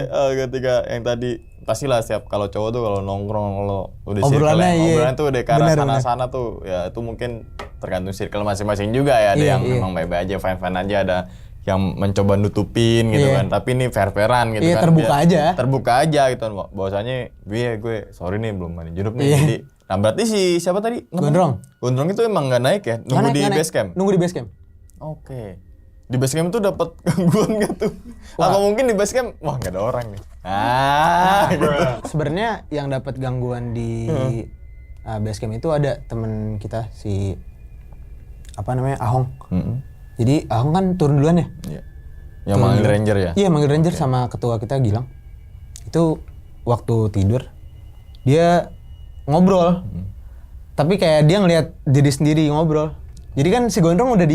ketika yang tadi pastilah siap kalau cowok tuh kalau nongkrong kalau udah Obrolannya, circle iya. obrolan tuh udah ke arah Benar, sana-sana tuh ya itu mungkin tergantung circle masing-masing juga ya. Ada Iya, yang iya. memang baik-baik aja, fine-fine aja, ada yang mencoba nutupin gitu Iya. kan. Tapi ini fair-fairan gitu Iya, kan. terbuka aja. Terbuka aja gitu. Bahwasanya gue sorry nih belum mandi junub nih. Iya. Jadi nah berarti si siapa tadi? Gondrong. Gondrong itu emang nggak naik ya? Nunggu di base camp? Nunggu di base camp. Oke. Di base camp tuh dapat gangguan gak tuh? Apa mungkin di base camp wah nggak ada orang nih. Gitu. Sebenarnya yang dapat gangguan di base camp itu ada temen kita si apa namanya Ahong. Mm-mm. Jadi Ahong kan turun duluan ya. Iya. Yang manggil ranger ya? Iya manggil ranger sama ketua kita Gilang. Itu waktu tidur dia ngobrol. Tapi kayak dia ngelihat diri sendiri ngobrol. Jadi kan si Gondrong udah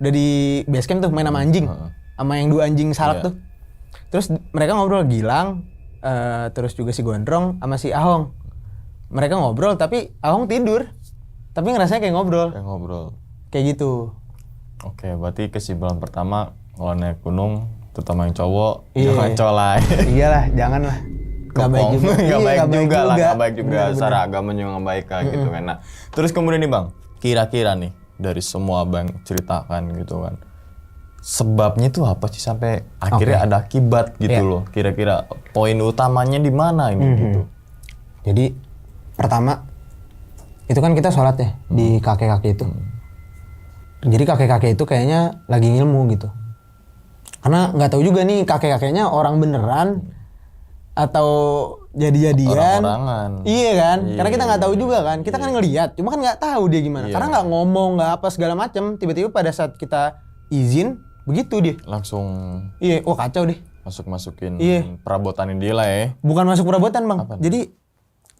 di base camp tuh main sama anjing. Sama yang 2 anjing salak Iya. tuh. Terus mereka ngobrol Gilang, terus juga si Gondrong sama si Ahong. Mereka ngobrol tapi Ahong tidur. Tapi ngerasanya kayak ngobrol. Yang ngobrol. Kayak gitu. Oke, berarti kesimpulan pertama kalau naik gunung terutama yang cowok Iya. jangan colai. Iyalah, jangan lah. Gak baik Kepong. juga. Nggak Iya, baik juga lah, nggak baik juga. Bener-bener. Secara agama juga nggak baik lah gitu kan. Nah, terus kemudian nih Bang, kira-kira nih dari semua Bang ceritakan gitu kan. Sebabnya itu apa sih sampai akhirnya ada akibat gitu Iya. loh. Kira-kira poin utamanya di mana ini gitu. Jadi pertama itu kan kita sholat ya di kakek-kakek itu. Jadi kakek-kakek itu kayaknya lagi ngilmu gitu. Karena nggak tahu juga nih kakek-kakeknya orang beneran atau jadi-jadian. Orang-orangan. Iya kan? Iya. Karena kita nggak tahu juga kan. Kita kan ngelihat, cuma kan nggak tahu dia gimana. Iya. Karena nggak ngomong, nggak apa segala macam. Tiba-tiba pada saat kita izin, begitu dia. Langsung Iya, wah kacau deh. masukin Iya. perabotanin dia lah ya. Bukan masuk perabotan bang. Jadi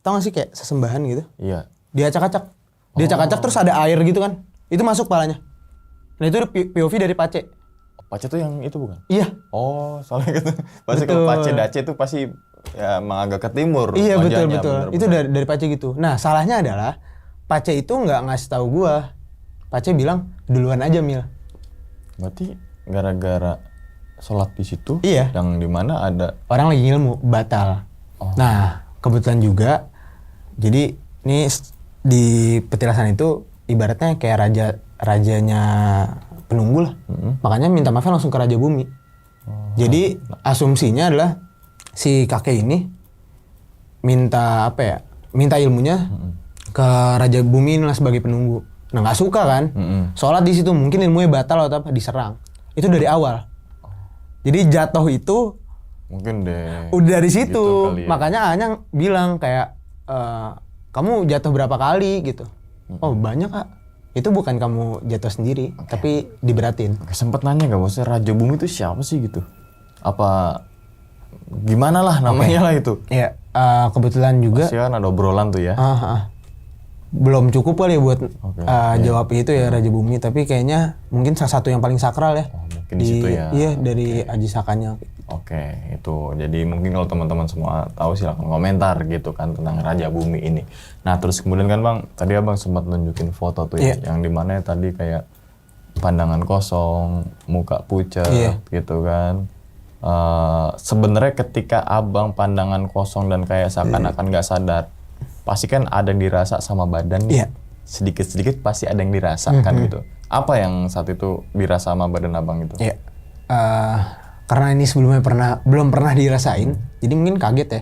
tau gak sih kayak sesembahan gitu? Iya. Dia acak-acak. Dia acak-acak terus ada air gitu kan. Itu masuk palanya. Nah itu POV dari Pace. Pace tuh yang itu bukan? Iya. Oh, soalnya gitu. Pasti kalau Betul. Pace Dace itu pasti ya emang agak ke timur. Iya betul wajahnya, betul. bener-bener. Itu dari Pace gitu. Nah salahnya adalah Pace itu nggak ngasih tahu gua. Pace bilang duluan aja Mil. Berarti gara-gara sholat di situ, Iya. yang dimana ada Orang lagi ngilmu batal. Nah kebetulan juga. Jadi ini di petilasan itu ibaratnya kayak rajanya penunggu lah. Makanya minta maafnya langsung ke Raja Bumi. Jadi asumsinya adalah si kakek ini minta apa ya? Minta ilmunya ke Raja Bumi lah sebagai penunggu. Nah nggak suka kan? Sholat di situ mungkin ilmunya batal atau apa diserang. Itu dari awal. Jadi jatuh itu mungkin deh. udah dari situ. Gitu kali ya. Makanya Anyang bilang kayak kamu jatuh berapa kali gitu. Oh banyak Kak. Itu bukan kamu jatuh sendiri, tapi diberatin. Oke, sempet nanya nggak maksudnya Raja Bumi itu siapa sih gitu? Apa gimana lah namanya lah itu? Iya, kebetulan juga Pasti kan ada obrolan tuh ya. belum cukup kali ya buat Oke, jawab itu ya Raja Bumi, tapi kayaknya mungkin salah satu yang paling sakral ya. Oh, mungkin di situ ya. Iya, dari Aji Sakanya. Oke, itu. Jadi mungkin kalau teman-teman semua tahu silahkan komentar gitu kan tentang Raja Bumi ini. Nah, terus kemudian kan Bang, tadi Abang sempat nunjukin foto tuh ya, yang dimana tadi kayak pandangan kosong, muka pucat gitu kan. Sebenarnya ketika Abang pandangan kosong dan kayak seakan-akan nggak sadar, pasti kan ada yang dirasa sama badan nih. Sedikit-sedikit pasti ada yang dirasakan gitu. Apa yang saat itu dirasa sama badan Abang itu? Iya. Karena ini sebelumnya belum pernah dirasain, jadi mungkin kaget ya.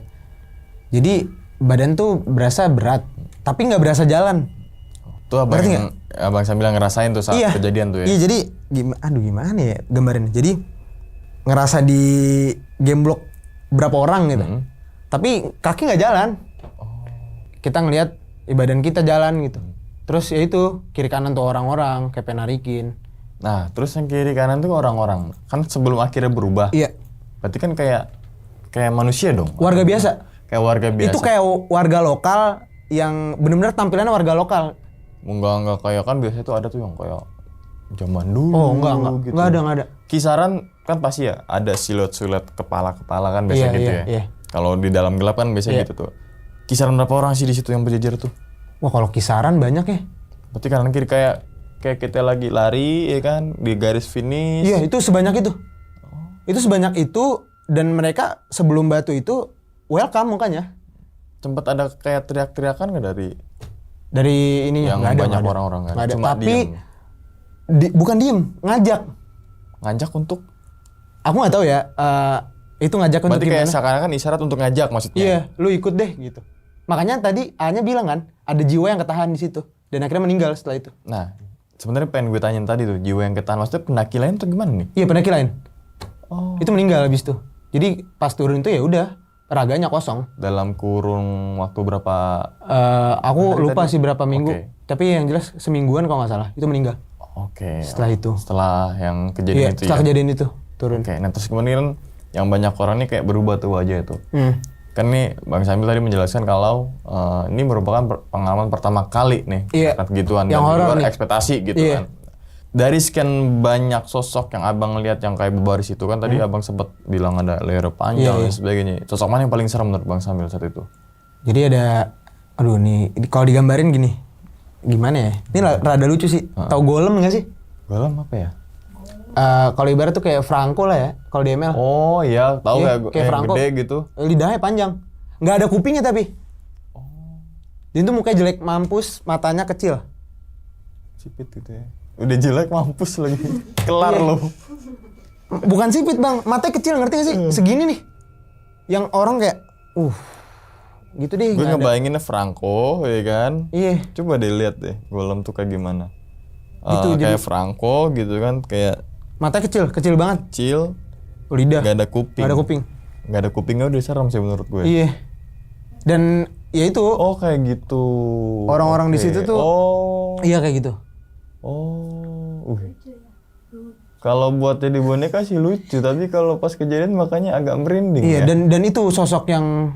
Jadi badan tuh berasa berat, tapi nggak berasa jalan. Tuh Abang sambil ngerasain tuh saat kejadian tuh ya? Iya, jadi gimana ya gambarin. Jadi ngerasa di gemblok berapa orang gitu. Tapi kaki nggak jalan. Kita ngelihat badan kita jalan gitu. Terus ya itu kiri kanan tuh orang-orang kayak penarikin. Nah, terus yang kiri kanan tuh orang-orang. Kan sebelum akhirnya berubah. Iya. Berarti kan kayak manusia dong. Warga biasa. Kayak warga biasa. Itu kayak warga lokal yang benar-benar tampilannya warga lokal. Enggak kayak kan biasanya tuh ada tuh yang kayak zaman dulu. Oh enggak gitu. enggak ada. Kisaran kan pasti ya ada siluet-siluet kepala-kepala kan biasa gitu ya. Iya. Kalau di dalam gelap kan biasanya gitu tuh. Kisaran berapa orang sih di situ yang berjejer tuh? Wah kalau kisaran banyak ya. Berarti kanan kiri kayak kita lagi lari ya kan di garis finish. Iya itu sebanyak itu. Itu sebanyak itu dan mereka sebelum batu itu welcome mukanya. Sempet ada kayak teriak-teriakan nggak Dari ininya yang nggak ada, banyak nggak ada. orang-orang kan? Nggak ada. Cuma Tapi diem. bukan diem, Ngajak untuk? Aku nggak tahu ya. Itu ngajak untuk Berarti kayak gimana? seakan-akan isyarat untuk ngajak maksudnya. Iya, lu ikut deh gitu. Makanya tadi A-nya bilang kan, ada jiwa yang ketahan di situ dan akhirnya meninggal setelah itu. Nah, sebenarnya pengen gue tanyain tadi tuh, jiwa yang ketahan maksudnya pendaki lain tuh gimana nih? Iya, pendaki lain. Oh. Itu meninggal habis itu. Jadi pas turun itu ya udah raganya kosong. Dalam kurun waktu berapa? Aku lupa tadi? sih berapa minggu. Oke. Tapi yang jelas semingguan kalau nggak salah itu meninggal. Oke. Setelah itu. Setelah yang Iya, kejadian itu setelah ya. kejadian itu turun. Oke, nah terus kemudian yang banyak orang nih kayak berubah tuh wajah itu. Kan nih Bang Sambil tadi menjelaskan kalau ini merupakan pengalaman pertama kali nih Iya. gituan Yang dan di horor luar nih. ekspektasi gitu Iya. kan. Dari sekian banyak sosok yang abang lihat yang kayak berbaris itu kan tadi abang sempat bilang ada leher panjang Iya, dan sebagainya. Sosok mana yang paling serem menurut Bang Sambil saat itu? Jadi ada, aduh nih kalau digambarin gini, gimana ya? Ini rada lucu sih. Tahu golem nggak sih? Golem apa ya? Kalau ibarat tuh kayak Franco lah ya, kalau di ML. Oh iya, tahu Iya, kayak kayak yang Franco. gede gitu. Lidahnya panjang, nggak ada kupingnya tapi. Dia tuh mukanya jelek mampus, matanya kecil. Sipit gitu ya. Udah jelek mampus lagi. Kelar Iya. loh. Bukan sipit bang, matanya kecil ngerti gak sih? Segini nih. Yang orang kayak, gitu deh. Gue nggak ada. ngebayanginnya Franco, ya kan? Iya, Coba deh lihat deh, golem tuh kayak gimana. Gitu, Kayak Franco gitu kan, kayak matanya kecil banget. kecil, Lidah, gak ada kuping. nggak ada kuping. Gak ada kupingnya udah serem sih menurut gue. Iya. Dan ya itu, Oh kayak gitu. Orang-orang di Oke. situ tuh- Oh. iya kayak gitu. Oh. Kalau buat jadi boneka sih lucu, tapi kalau pas kejadian makanya agak merinding Iya, ya. dan itu sosok yang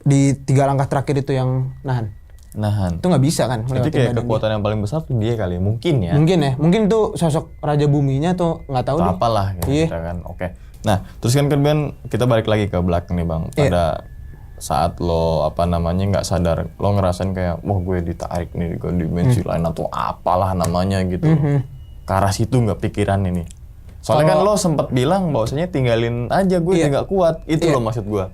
di 3 langkah terakhir itu yang nahan. Nahan. Itu nggak bisa kan? Jadi ngelewatin kayak badan kekuatan yang paling besar tuh dia kali, mungkin ya. dia. Mungkin tuh sosok raja buminya tuh nggak tahu Atau deh. apalah gitu Iya. kan. Oke. Nah, terus kan kemudian kita balik lagi ke belakang nih Bang. Iya. Pada saat lo nggak sadar, lo ngerasain kayak wah gue ditarik nih ke dimensi lain atau apalah namanya gitu. Ke arah situ nggak pikiran ini. Soalnya kan lo sempat bilang bahwasanya tinggalin aja gue Iya. udah nggak kuat. Itu Iya. lo maksud gue.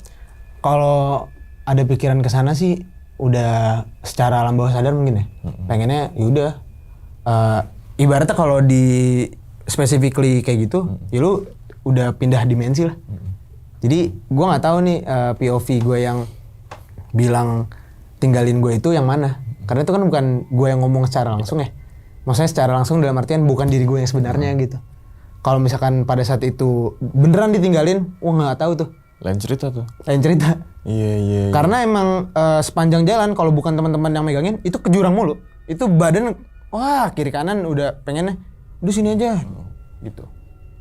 Kalau ada pikiran ke sana sih udah secara alam bawah sadar mungkin ya. Pengennya yaudah ibaratnya kalau di specifically kayak gitu, ya lu udah pindah dimensi lah. Jadi gua nggak tahu nih POV gue yang bilang tinggalin gue itu yang mana. Karena itu kan bukan gue yang ngomong secara langsung ya. Maksudnya secara langsung dalam artian bukan diri gue yang sebenarnya gitu. Kalau misalkan pada saat itu beneran ditinggalin, wah nggak tahu tuh. Lain cerita tuh. Lain cerita. Iya. Karena emang sepanjang jalan kalau bukan teman-teman yang megangin itu ke jurang mulu. Itu badan wah kiri kanan udah pengennya udah sini aja gitu.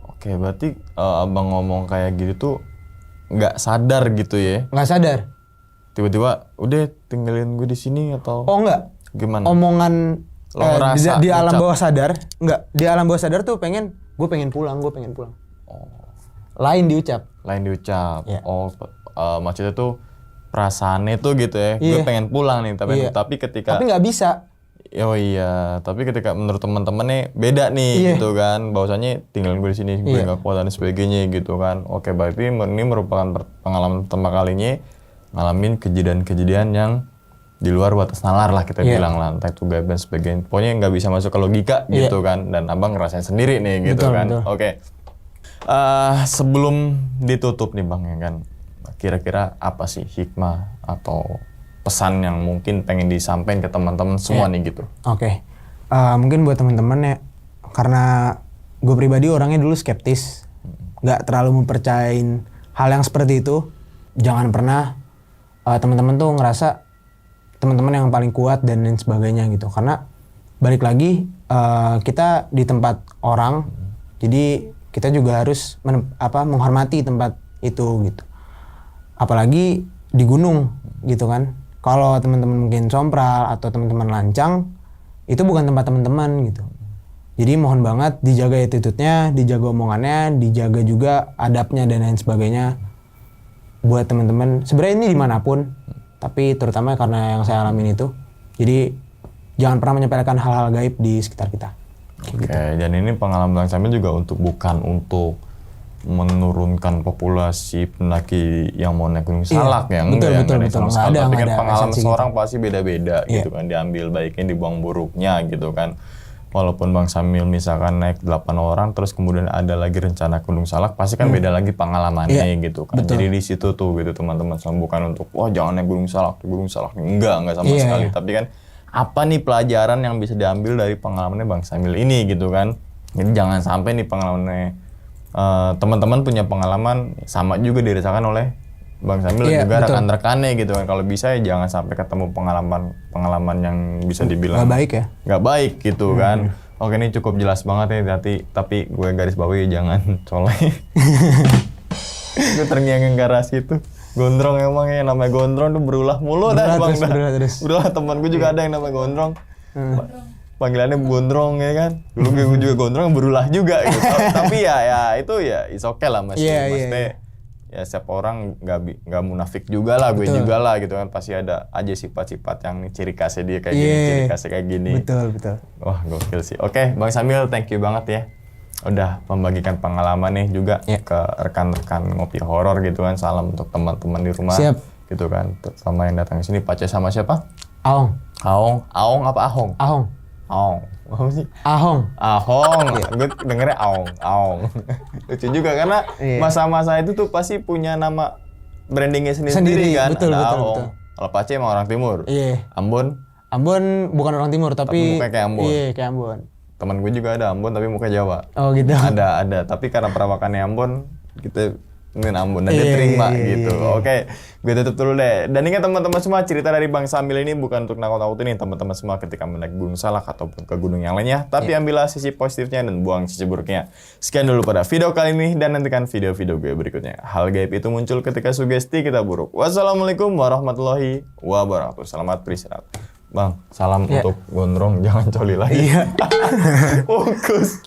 Oke, berarti abang ngomong kayak gitu tuh nggak sadar gitu ya? Nggak sadar. Tiba-tiba udah tinggalin gue di sini atau Oh enggak. gimana? Omongan Lo ngerasa, di alam ngucap. bawah sadar enggak. Di alam bawah sadar tuh gue pengen pulang. Lain diucap. Lain diucap. Iya. Oh, maksudnya tuh perasaannya tuh gitu ya. Gue Iya. pengen pulang nih, Iya. tapi ketika Tapi nggak bisa. oh iya, tapi ketika menurut teman-temannya beda nih Iya. gitu kan. Bahwasanya tinggalin gue di sini, gue Iya. nggak kuat dan sebagainya gitu kan. Oke, berarti ini merupakan pengalaman pertama kalinya ngalamin kejadian-kejadian yang di luar batas nalar lah kita Iya. bilang lah, entah itu gaib dan sebagainya. Pokoknya nggak bisa masuk ke logika Iya. gitu kan. Dan abang ngerasain sendiri nih gitu Betul, kan. betul. Oke. Sebelum ditutup nih bang ya kan, kira-kira apa sih hikmah atau pesan yang mungkin pengen disampaikan ke teman-teman semua Iya. nih gitu? Oke. Mungkin buat teman-teman ya, karena gue pribadi orangnya dulu skeptis, nggak terlalu mempercayain hal yang seperti itu. Jangan pernah teman-teman tuh ngerasa teman-teman yang paling kuat dan lain sebagainya gitu. Karena balik lagi kita di tempat orang, jadi kita juga harus menghormati tempat itu gitu. Apalagi di gunung gitu kan. Kalau teman-teman mungkin sompral atau teman-teman lancang, itu bukan tempat teman-teman gitu. Jadi mohon banget dijaga attitude-nya, dijaga omongannya, dijaga juga adabnya dan lain sebagainya buat teman-teman. Sebenarnya ini dimanapun, tapi terutama karena yang saya alamin itu. Jadi jangan pernah menyepelekan hal-hal gaib di sekitar kita. Oke, dan ini pengalaman Bang Samil juga bukan untuk menurunkan populasi pendaki yang mau naik Gunung Salak ya, betul, enggak betul. sama Nggak sekali. ada, Tapi kan nggak ada pengalaman esensi seorang pasti beda-beda gitu kan, diambil baiknya, dibuang buruknya gitu kan. Walaupun Bang Samil misalkan naik 8 orang, terus kemudian ada lagi rencana ke Gunung Salak, pasti kan beda lagi pengalamannya gitu kan. betul. Jadi di situ tuh gitu teman-teman, bukan untuk wah jangan naik Gunung Salak enggak sama sekali. Tapi kan apa nih pelajaran yang bisa diambil dari pengalamannya Bang Samil ini gitu kan. Jadi jangan sampai nih pengalamannya teman-teman punya pengalaman sama juga dirasakan oleh Bang Samil dan juga rekan-rekannya gitu kan. Kalau bisa ya jangan sampai ketemu pengalaman yang bisa dibilang Nggak baik ya? Nggak baik gitu kan. Oke, ini cukup jelas banget ya, tapi gue garis bawahi jangan colek. Gue terngiang-ngiang garas gitu. Gondrong emang ya, namanya gondrong tuh berulah mulu dah Bang. Berulah teman gue juga ada yang namanya gondrong. Panggilannya gondrong ya kan. Dulu gue juga gondrong berulah juga gitu. Tapi ya itu ya is okay lah Mas. Maksudnya ya setiap orang nggak munafik juga lah, gue juga lah gitu kan. Pasti ada aja sifat-sifat yang ciri khasnya dia kayak gini, ciri khasnya kayak gini. Betul. Wah gokil sih. Oke, Bang Samil thank you banget ya. Udah membagikan pengalaman nih juga ke rekan-rekan ngopi horor gitu kan. Salam untuk teman-teman di rumah. Siap. Gitu kan. Sama yang datang ke sini Pace sama siapa? Ahong. Aong apa Ahong? Ahong. Apa sih? Ahong. Gue dengernya Aong. Lucu juga karena masa-masa itu tuh pasti punya nama brandingnya sendiri kan. Betul. Kalau Pace emang orang timur. Iya. Ambon Bukan orang timur tapi mukanya kayak Ambon. Iya, kayak Ambon. Teman gue juga ada Ambon tapi mukanya Jawa. Oh gitu. Ada. Tapi karena perawakannya Ambon, kita ini Ambon dan dia terima gitu. Oke, gue tutup dulu deh. Dan ingat teman-teman semua, cerita dari Bang Samil ini bukan untuk nakut-nakutin teman-teman semua ketika menaiki Gunung Salak ataupun ke gunung yang lainnya. Tapi ambillah sisi positifnya dan buang sisi buruknya. Sekian dulu pada video kali ini dan nantikan video-video gue berikutnya. Hal gaib itu muncul ketika sugesti kita buruk. Wassalamualaikum warahmatullahi wabarakatuh. Selamat beristirahat. Bang, salam untuk gondrong, jangan coli lagi. Fokus.